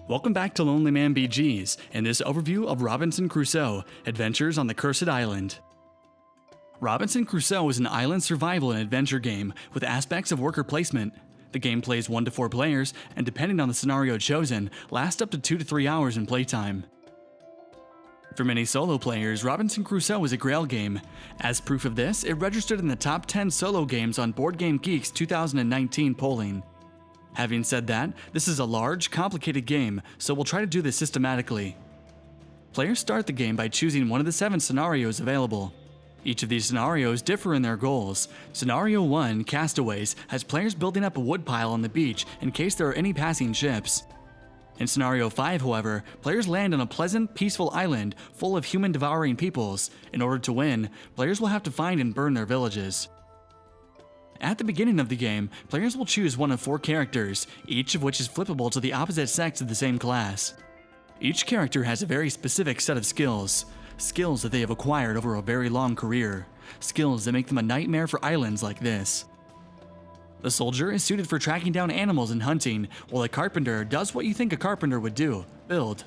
Welcome back to Lonely Man BG's and this overview of Robinson Crusoe, Adventures on the Cursed Island. Robinson Crusoe is an island survival and adventure game with aspects of worker placement. The game plays 1 to 4 players and, depending on the scenario chosen, lasts up to 2 to 3 hours in playtime. For many solo players, Robinson Crusoe is a grail game. As proof of this, it registered in the top 10 solo games on BoardGameGeek's 2019 polling. Having said that, this is a large, complicated game, so we'll try to do this systematically. Players start the game by choosing one of the 7 scenarios available. Each of these scenarios differ in their goals. Scenario 1, Castaways, has players building up a woodpile on the beach in case there are any passing ships. In Scenario 5, however, players land on a pleasant, peaceful island full of human-devouring peoples. In order to win, players will have to find and burn their villages. At the beginning of the game, players will choose one of 4 characters, each of which is flippable to the opposite sex of the same class. Each character has a very specific set of skills that they have acquired over a very long career, skills that make them a nightmare for islands like this. The soldier is suited for tracking down animals and hunting, while a carpenter does what you think a carpenter would do: build.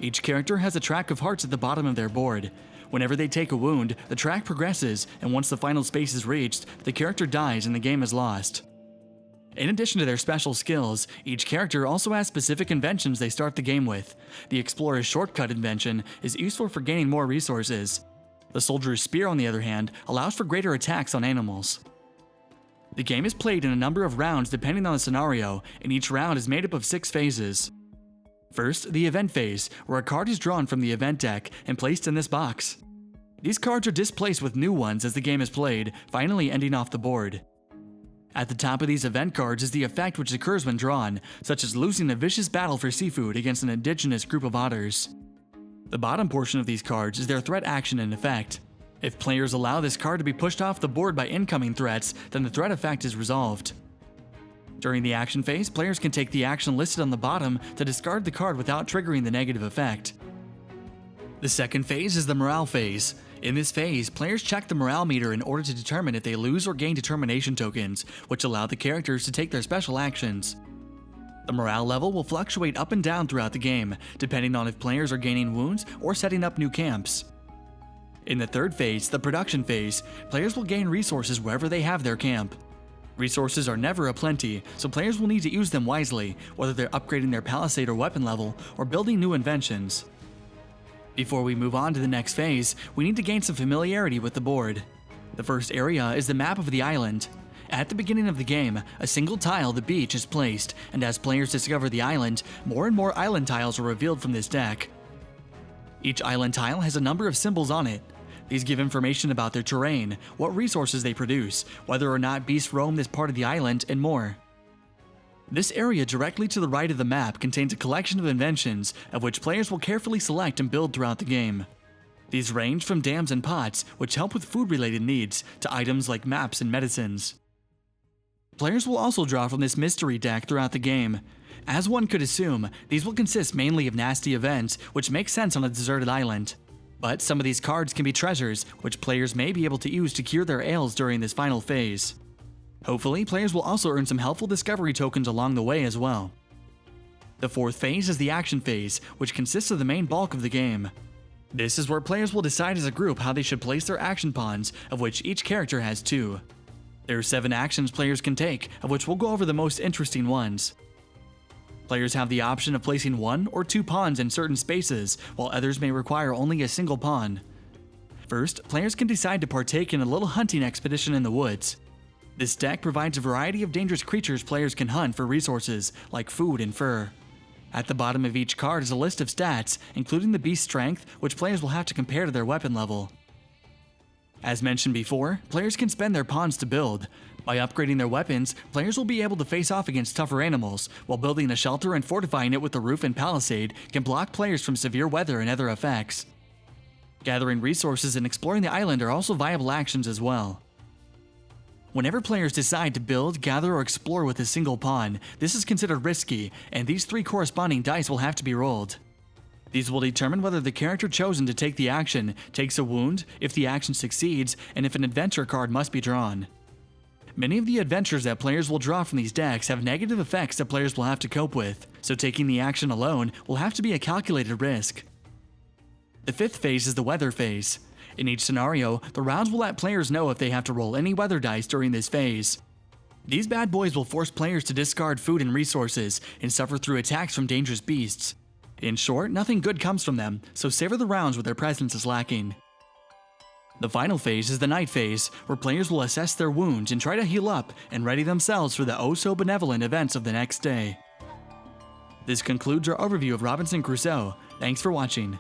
Each character has a track of hearts at the bottom of their board. Whenever they take a wound, the track progresses, and once the final space is reached, the character dies and the game is lost. In addition to their special skills, each character also has specific inventions they start the game with. The Explorer's Shortcut invention is useful for gaining more resources. The Soldier's Spear, on the other hand, allows for greater attacks on animals. The game is played in a number of rounds depending on the scenario, and each round is made up of 6 phases. First, the event phase, where a card is drawn from the event deck and placed in this box. These cards are displaced with new ones as the game is played, finally ending off the board. At the top of these event cards is the effect which occurs when drawn, such as losing a vicious battle for seafood against an indigenous group of otters. The bottom portion of these cards is their threat action and effect. If players allow this card to be pushed off the board by incoming threats, then the threat effect is resolved. During the action phase, players can take the action listed on the bottom to discard the card without triggering the negative effect. The second phase is the morale phase. In this phase, players check the morale meter in order to determine if they lose or gain determination tokens, which allow the characters to take their special actions. The morale level will fluctuate up and down throughout the game, depending on if players are gaining wounds or setting up new camps. In the third phase, the production phase, players will gain resources wherever they have their camp. Resources are never aplenty, so players will need to use them wisely, whether they're upgrading their palisade or weapon level, or building new inventions. Before we move on to the next phase, we need to gain some familiarity with the board. The first area is the map of the island. At the beginning of the game, a single tile, the beach, is placed, and as players discover the island, more and more island tiles are revealed from this deck. Each island tile has a number of symbols on it. These give information about their terrain, what resources they produce, whether or not beasts roam this part of the island, and more. This area directly to the right of the map contains a collection of inventions, of which players will carefully select and build throughout the game. These range from dams and pots, which help with food-related needs, to items like maps and medicines. Players will also draw from this mystery deck throughout the game. As one could assume, these will consist mainly of nasty events, which makes sense on a deserted island. But some of these cards can be treasures, which players may be able to use to cure their ails during this final phase. Hopefully, players will also earn some helpful discovery tokens along the way as well. The fourth phase is the action phase, which consists of the main bulk of the game. This is where players will decide as a group how they should place their action pawns, of which each character has 2. There are 7 actions players can take, of which we'll go over the most interesting ones. Players have the option of placing 1 or 2 pawns in certain spaces, while others may require only a single pawn. First, players can decide to partake in a little hunting expedition in the woods. This deck provides a variety of dangerous creatures players can hunt for resources, like food and fur. At the bottom of each card is a list of stats, including the beast's strength, which players will have to compare to their weapon level. As mentioned before, players can spend their pawns to build. By upgrading their weapons, players will be able to face off against tougher animals, while building a shelter and fortifying it with a roof and palisade can block players from severe weather and other effects. Gathering resources and exploring the island are also viable actions as well. Whenever players decide to build, gather, or explore with a single pawn, this is considered risky, and these 3 corresponding dice will have to be rolled. These will determine whether the character chosen to take the action takes a wound, if the action succeeds, and if an adventure card must be drawn. Many of the adventures that players will draw from these decks have negative effects that players will have to cope with, so taking the action alone will have to be a calculated risk. The fifth phase is the weather phase. In each scenario, the rounds will let players know if they have to roll any weather dice during this phase. These bad boys will force players to discard food and resources and suffer through attacks from dangerous beasts. In short, nothing good comes from them, so savor the rounds where their presence is lacking. The final phase is the night phase, where players will assess their wounds and try to heal up and ready themselves for the oh-so-benevolent events of the next day. This concludes our overview of Robinson Crusoe. Thanks for watching.